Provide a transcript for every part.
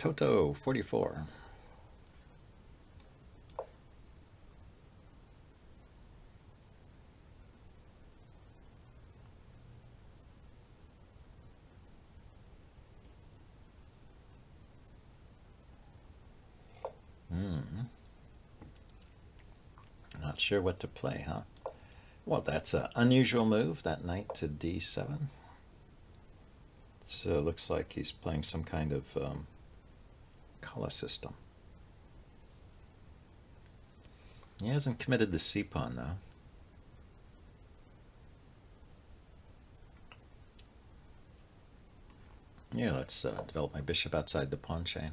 Toto 44. Not sure what to play, huh? Well, that's an unusual move, that knight to d7. So it looks like he's playing some kind of color system. He hasn't committed the c-pawn, though. Yeah, let's develop my bishop outside the pawn chain.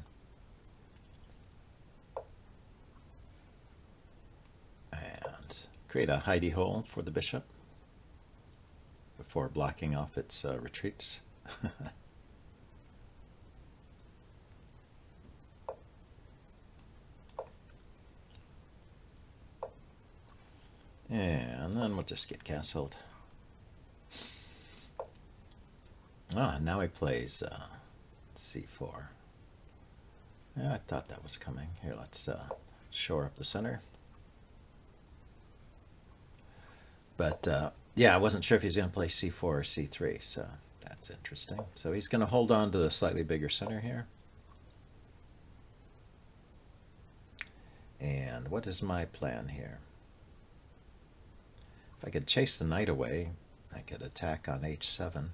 And create a hidey hole for the bishop before blocking off its retreats. And then we'll just get castled. Ah, now he plays c4. Yeah, I thought that was coming. Here, let's shore up the center. But yeah, I wasn't sure if he was going to play c4 or c3, so that's interesting. So he's going to hold on to the slightly bigger center here. And what is my plan here? If I could chase the knight away, I could attack on h7.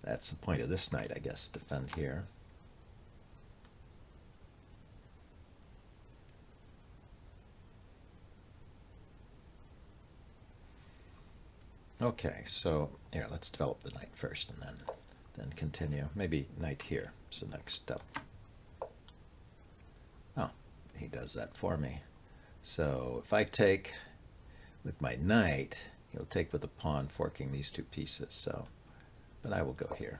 That's the point of this knight, I guess, defend here. Okay, so here, let's develop the knight first and then continue. Maybe knight here is the next step. Oh, he does that for me. So if I take with my knight, he'll take with the pawn, forking these two pieces. So, but I will go here.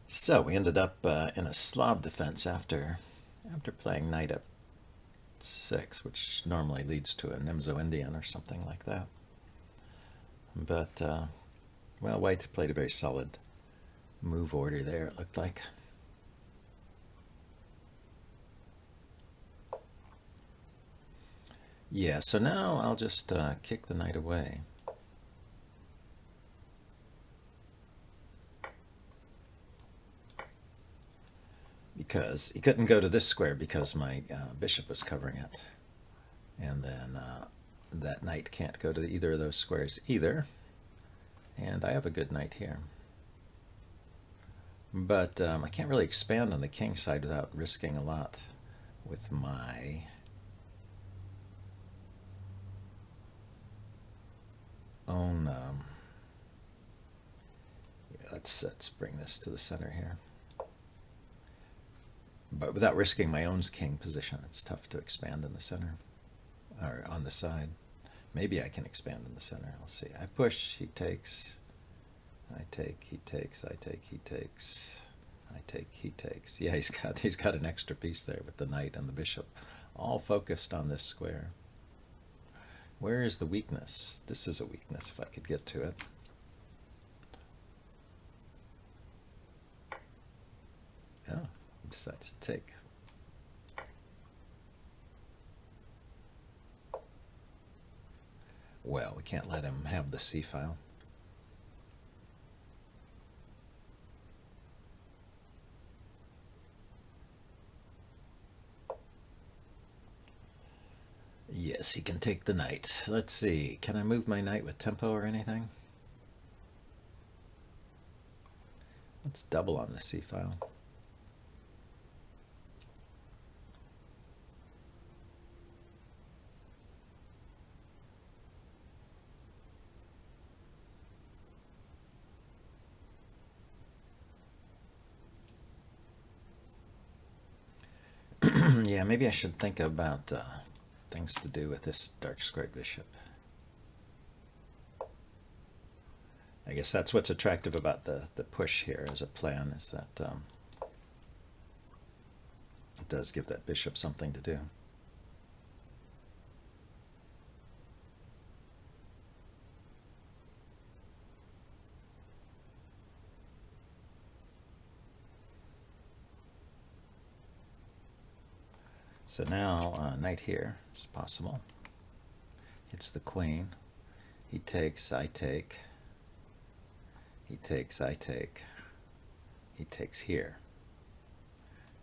So we ended up in a Slav defense after playing knight f6, which normally leads to a Nemzo-Indian or something like that. But, well, white played a very solid move order there, it looked like. Yeah, so now I'll just kick the knight away. Because he couldn't go to this square because my bishop was covering it. And then that knight can't go to either of those squares either. And I have a good knight here. But I can't really expand on the king side without risking a lot with my own... yeah, let's bring this to the center here. But without risking my own king position, it's tough to expand in the center, or on the side. Maybe I can expand in the center. I'll see. I push, he takes, I take, he takes, I take, he takes, I take, he takes. Yeah, he's got an extra piece there with the knight and the bishop, all focused on this square. Where is the weakness? This is a weakness if I could get to it. Yeah. Decides to take. Well, we can't let him have the C file. Yes, he can take the knight. Let's see. Can I move my knight with tempo or anything? Let's double on the C file. Yeah, maybe I should think about things to do with this dark squared bishop. I guess that's what's attractive about the push here as a plan, is that it does give that bishop something to do. So now knight here is possible. Hits the queen. He takes, I take. He takes, I take. He takes here.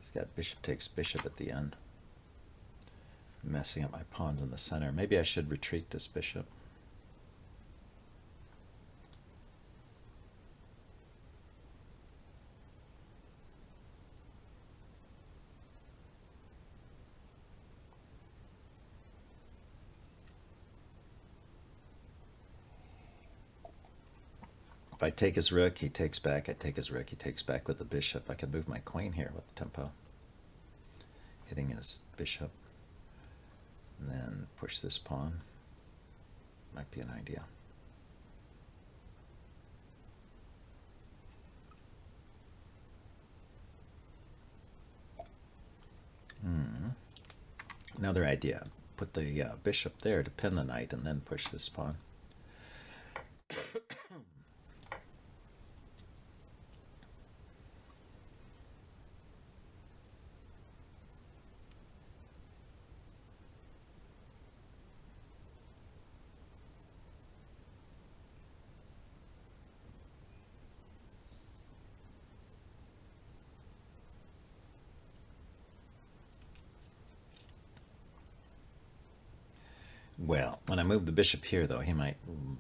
He's got bishop takes bishop at the end. Messing up my pawns in the center. Maybe I should retreat this bishop. If I take his rook, he takes back. I take his rook, he takes back with the bishop. I can move my queen here with the tempo. Hitting his bishop. And then push this pawn. Might be an idea. Another idea. Put the bishop there to pin the knight and then push this pawn. Well, when I move the bishop here, though, he might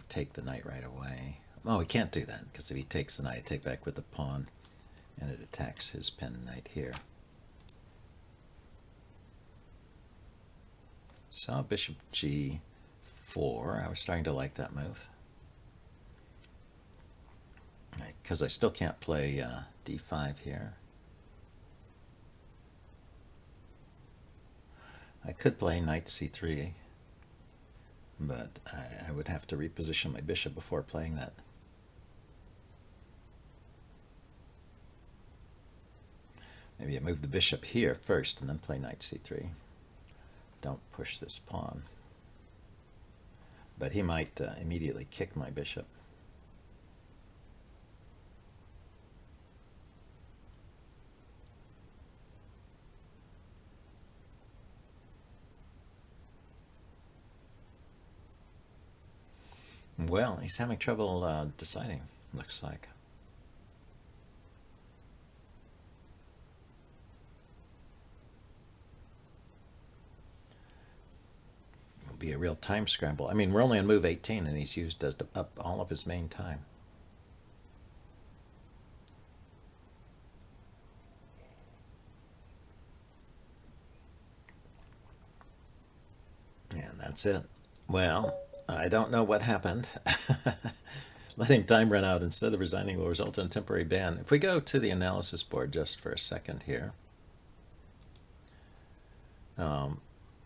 take the knight right away. Oh, he can't do that, because if he takes the knight, I take back with the pawn, and it attacks his pinned knight here. So bishop g4. I was starting to like that move. Because I still can't play d5 here. I could play knight c3. But I would have to reposition my bishop before playing that. Maybe I move the bishop here first and then play knight c3. Don't push this pawn. But he might immediately kick my bishop. Well, he's having trouble deciding, looks like. It'll be a real time scramble. I mean, we're only on move 18, and he's used up all of his main time. And that's it. Well, I don't know what happened. Letting time run out instead of resigning will result in a temporary ban. If we go to the analysis board just for a second here,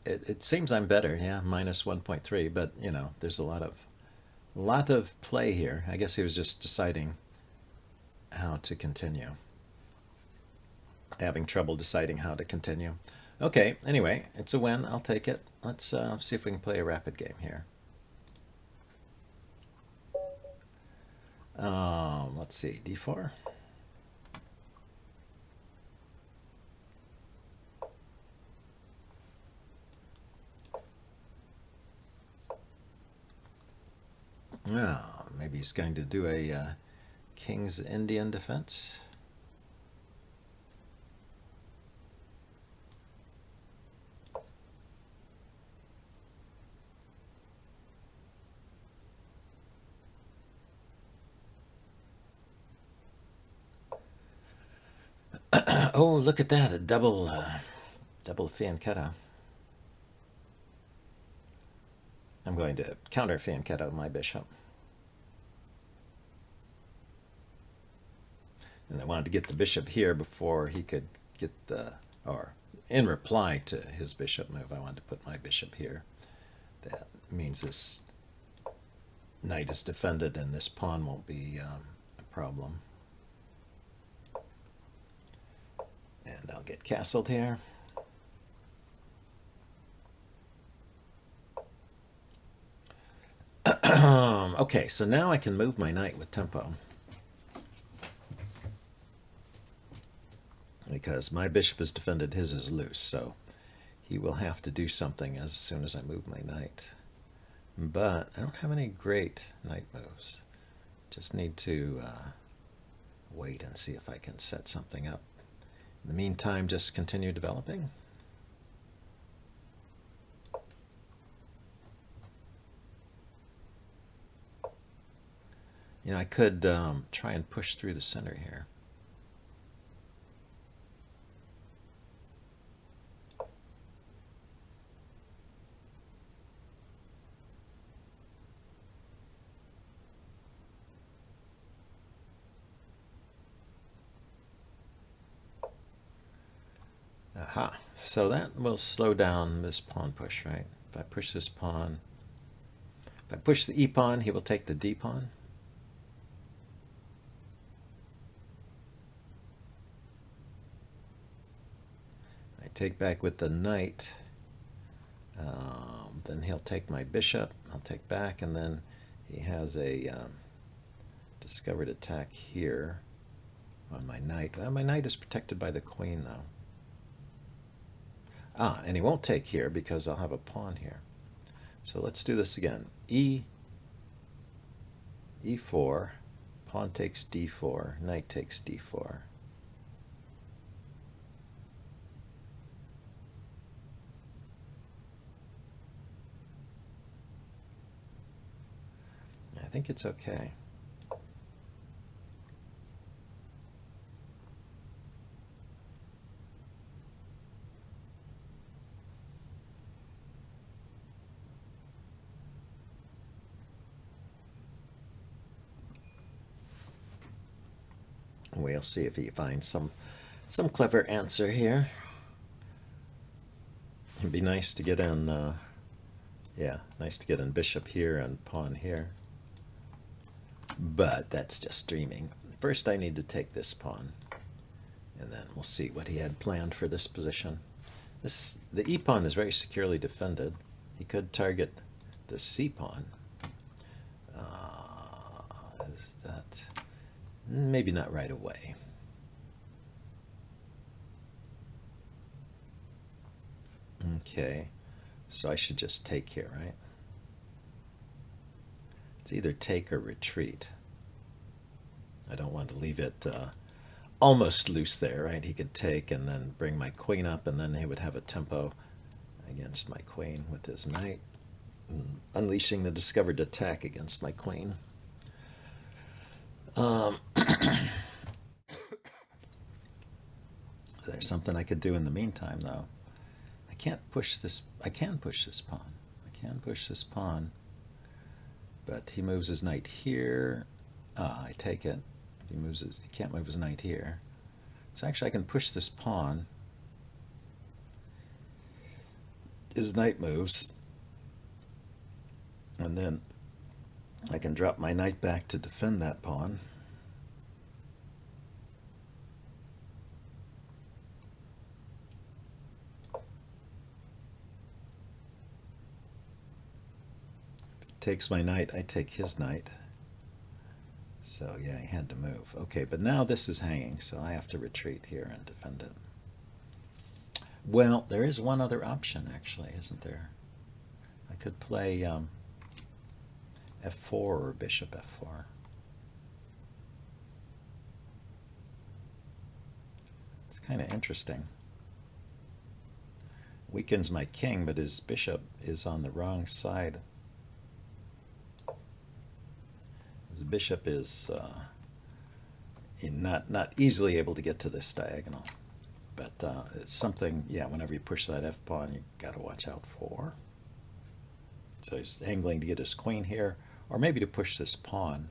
it seems I'm better, yeah, minus 1.3, but you know, there's a lot of play here. I guess he was just deciding how to continue. Having trouble deciding how to continue. Okay, anyway, it's a win. I'll take it. Let's see if we can play a rapid game here. Let's see, d4. Oh, maybe he's going to do a King's Indian defense. Oh, look at that, a double fianchetto. I'm going to counter fianchetto my bishop. And I wanted to get the bishop here before he could get or in reply to his bishop move, I wanted to put my bishop here. That means this knight is defended and this pawn won't be a problem. And I'll get castled here. Okay, so now I can move my knight with tempo. Because my bishop is defended, his is loose, so he will have to do something as soon as I move my knight. But I don't have any great knight moves. Just need to wait and see if I can set something up. In the meantime, just continue developing. You know, I could try and push through the center here. Aha, so that will slow down this pawn push, right? If I push this pawn, if I push the e-pawn, he will take the d-pawn. I take back with the knight, then he'll take my bishop, I'll take back, and then he has a discovered attack here on my knight. Well, my knight is protected by the queen, though. Ah, and he won't take here because I'll have a pawn here. So let's do this again. E4, pawn takes d4, knight takes d4. I think it's okay. We'll see if he finds some clever answer here. It'd be nice to get in, yeah, nice to get in bishop here and pawn here. But that's just dreaming. First I need to take this pawn, and then we'll see what he had planned for this position. The e-pawn is very securely defended. He could target the c-pawn. Is that... Maybe not right away. Okay, so I should just take here, right? It's either take or retreat. I don't want to leave it almost loose there, right? He could take and then bring my queen up, and then he would have a tempo against my queen with his knight, unleashing the discovered attack against my queen. There's something I could do in the meantime, though. I can't push this. I can push this pawn. I can push this pawn. But he moves his knight here. I take it. He can't move his knight here. So actually I can push this pawn. His knight moves. And then I can drop my knight back to defend that pawn. Takes my knight, I take his knight. So yeah, he had to move. Okay, but now this is hanging, so I have to retreat here and defend it. Well, there is one other option, actually, isn't there? I could play f4 or bishop f4. It's kind of interesting. Weakens my king, but his bishop is on the wrong side. His bishop is not easily able to get to this diagonal. But it's something, yeah, whenever you push that f-pawn, you got to watch out for. So he's angling to get his queen here, or maybe to push this pawn.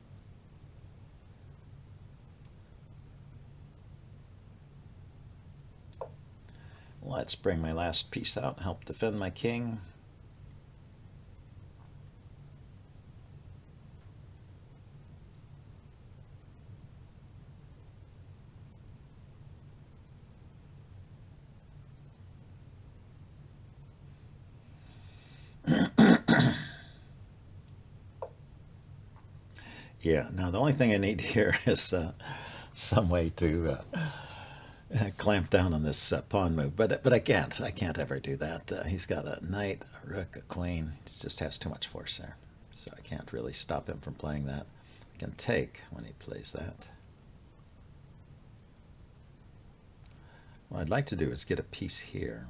Let's bring my last piece out and help defend my king. Yeah, now the only thing I need here is some way to clamp down on this pawn move, but I can't. I can't ever do that. He's got a knight, a rook, a queen. He just has too much force there, so I can't really stop him from playing that. I can take when he plays that. What I'd like to do is get a piece here.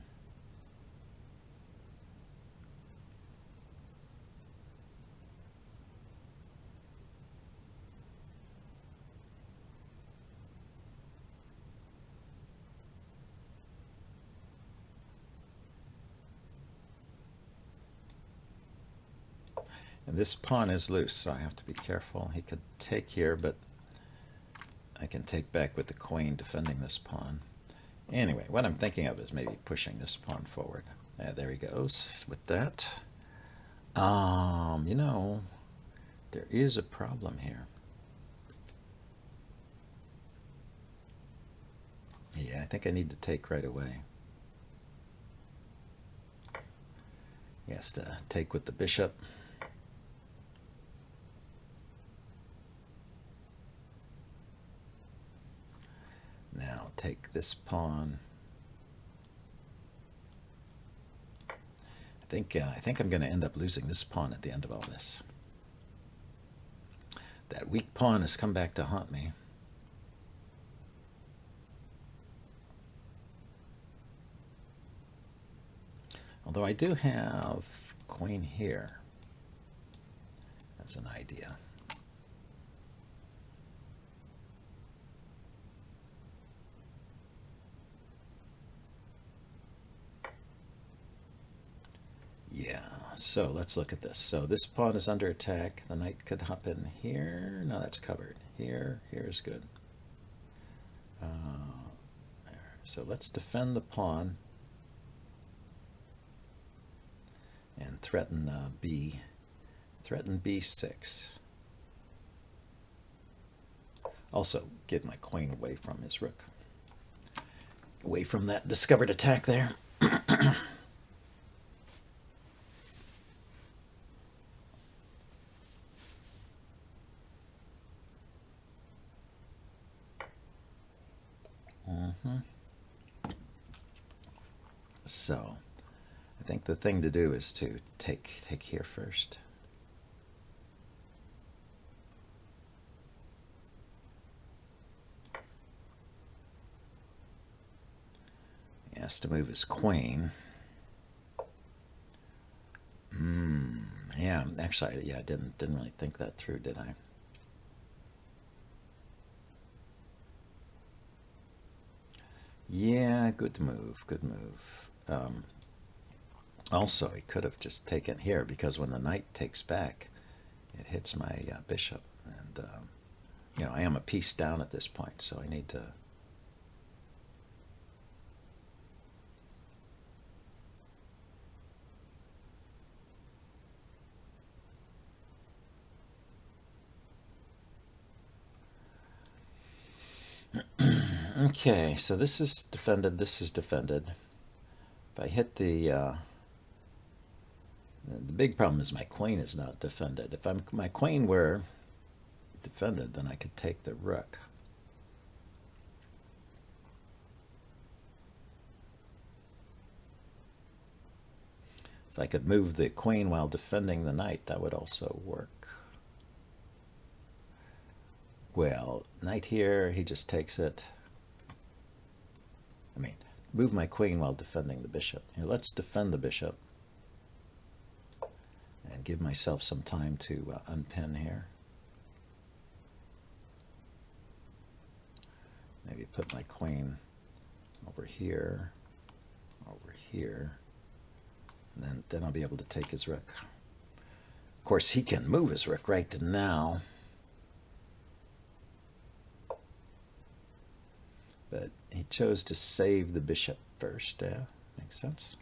And this pawn is loose, so I have to be careful. He could take here, but I can take back with the queen defending this pawn. Anyway, what I'm thinking of is maybe pushing this pawn forward. There he goes with that. You know, there is a problem here. Yeah, I think I need to take right away. He has to take with the bishop. Now take this pawn. I think I'm going to end up losing this pawn at the end of all this. That weak pawn has come back to haunt me. Although I do have queen here as an idea. Yeah, so let's look at this. So this pawn is under attack. The knight could hop in here. No, that's covered. Here is good. There. So let's defend the pawn and threaten threaten b6. Also get my queen away from his rook. Away from that discovered attack there. So I think the thing to do is to take here first. He has to move his queen. Yeah, actually, yeah, I didn't really think that through, did I? Yeah, good move, good move. Also, he could have just taken here, because when the knight takes back, it hits my bishop. And, you know, I am a piece down at this point, so I need to... Okay, so this is defended, this is defended. If I hit the big problem is my queen is not defended. If my queen were defended, then I could take the rook. If I could move the queen while defending the knight, that would also work. Well, knight here, he just takes it. I mean, move my queen while defending the bishop. Here, let's defend the bishop and give myself some time to unpin here. Maybe put my queen over here, and then I'll be able to take his rook. Of course, he can move his rook right now. But he chose to save the bishop first. Makes sense.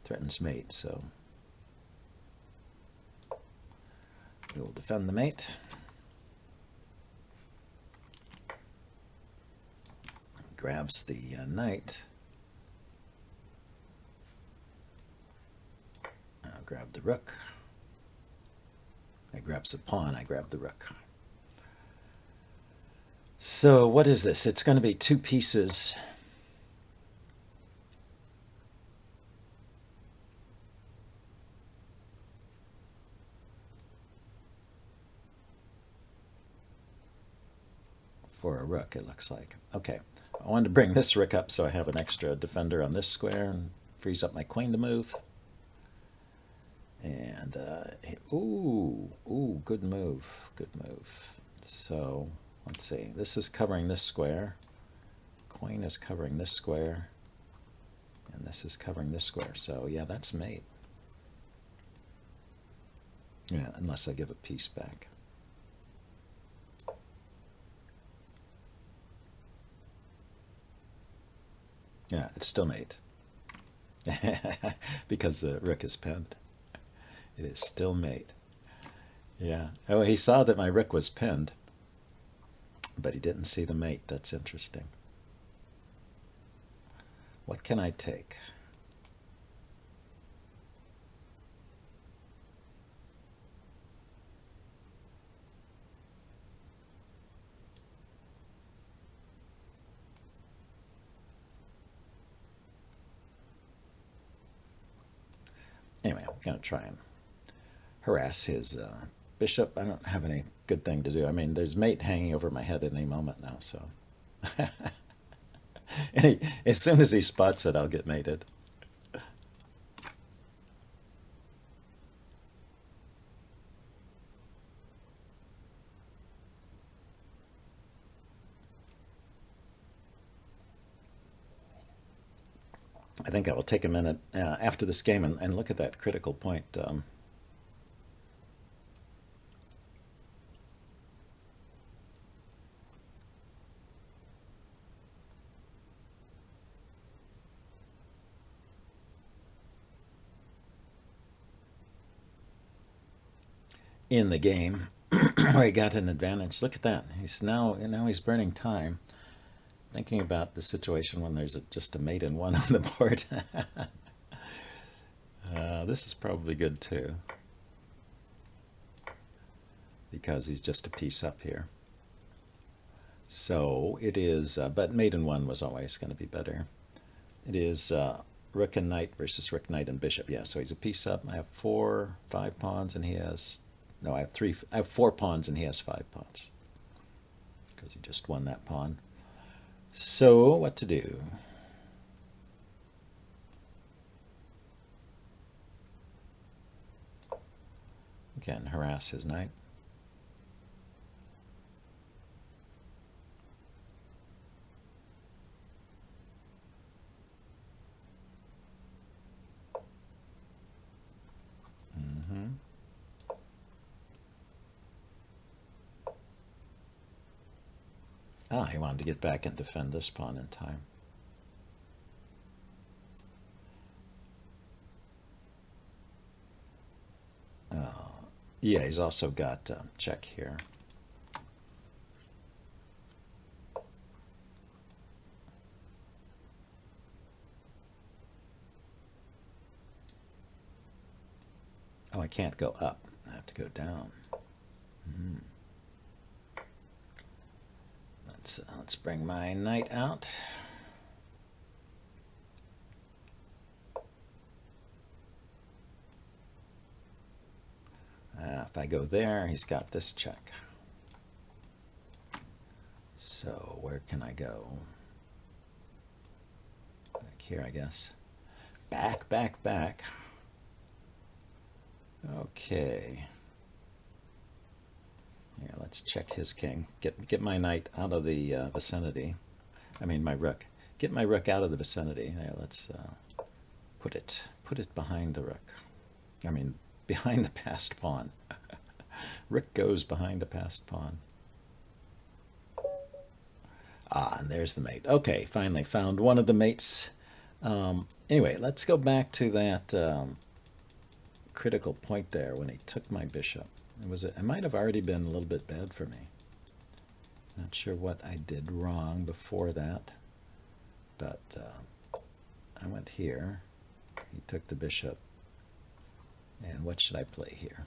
Threatens mate, so we will defend the mate. Grabs the knight. I'll grab the rook. He grabs a pawn, I grab the rook. So what is this? It's going to be two pieces. For a rook, it looks like. Okay, I wanted to bring this rook up so I have an extra defender on this square and frees up my queen to move. And, ooh, good move, good move. So, let's see, this is covering this square. Queen is covering this square. And this is covering this square. So, yeah, that's mate. Yeah, unless I give a piece back. Yeah, it's still mate. Because the rook is pinned. It is still mate. Yeah. Oh, he saw that my rook was pinned, but he didn't see the mate. That's interesting. What can I take? Anyway, I'm going to try and harass his bishop. I don't have any good thing to do. I mean, there's mate hanging over my head at any moment now, so. And as soon as he spots it, I'll get mated. I think I will take a minute after this game and look at that critical point. In the game where he got an advantage. Look at that. Now he's burning time thinking about the situation when there's just a mate and one on the board. This is probably good too, because he's just a piece up here. So it is, but mate and one was always going to be better. It is rook and knight versus rook, knight, and bishop. Yeah, so he's a piece up. I have 5 pawns, and he has, no, I have 4 pawns, and he has 5 pawns, because he just won that pawn. So what to do? Again, harass his knight. Ah, he wanted to get back and defend this pawn in time. Yeah, he's also got check here. Oh, I can't go up. I have to go down. Let's bring my knight out. If I go there, he's got this check. So where can I go? Back here, I guess. Back, back, back. Okay. Yeah, let's check his king. Get my knight out of the vicinity. I mean, my rook. Get my rook out of the vicinity. Yeah, let's put it behind the rook. I mean, behind the passed pawn. Rook goes behind a passed pawn. Ah, and there's the mate. Okay, finally found one of the mates. Anyway, let's go back to that critical point there when he took my bishop. It might have already been a little bit bad for me. Not sure what I did wrong before that, but I went here. He took the bishop. And what should I play here?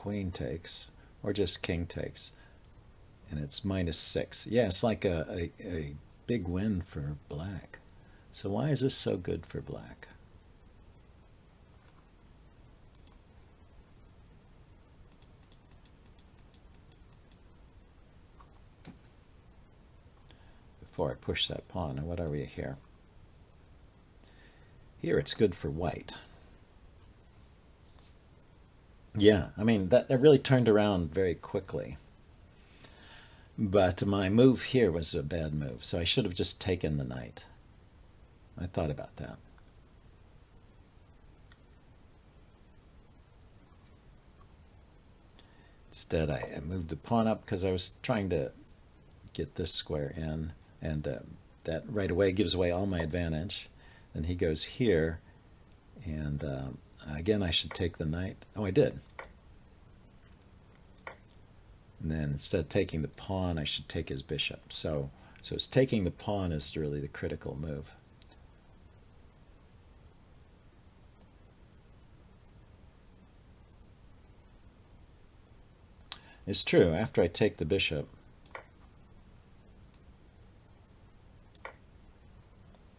queen takes, or just king takes, and it's -6. Yeah, it's like a big win for black. So why is this so good for black? Before I push that pawn, what are we here? Here it's good for white. Yeah, I mean, that really turned around very quickly. But my move here was a bad move, so I should have just taken the knight. I thought about that. Instead, I moved the pawn up because I was trying to get this square in, and that right away gives away all my advantage. Then he goes here, and again, I should take the knight. Oh, I did. And then instead of taking the pawn, I should take his bishop. So it's taking the pawn is really the critical move. It's true, after I take the bishop,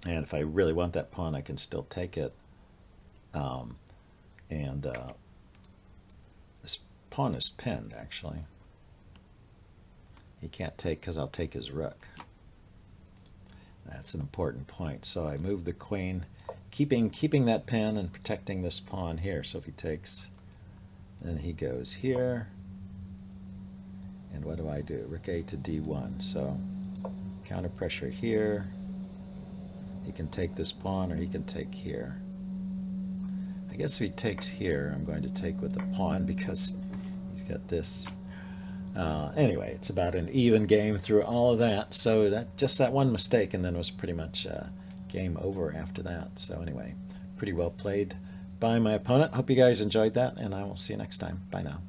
and if I really want that pawn, I can still take it. This pawn is pinned, actually. He can't take because I'll take his rook. That's an important point. So I move the queen, keeping that pin and protecting this pawn here. So if he takes, then he goes here. And what do I do? Rook A to D1. So counter pressure here. He can take this pawn, or he can take here. I guess if he takes here, I'm going to take with the pawn because he's got this. Anyway, it's about an even game through all of that. So just that one mistake, and then it was pretty much game over after that. So anyway, pretty well played by my opponent. Hope you guys enjoyed that, and I will see you next time. Bye now.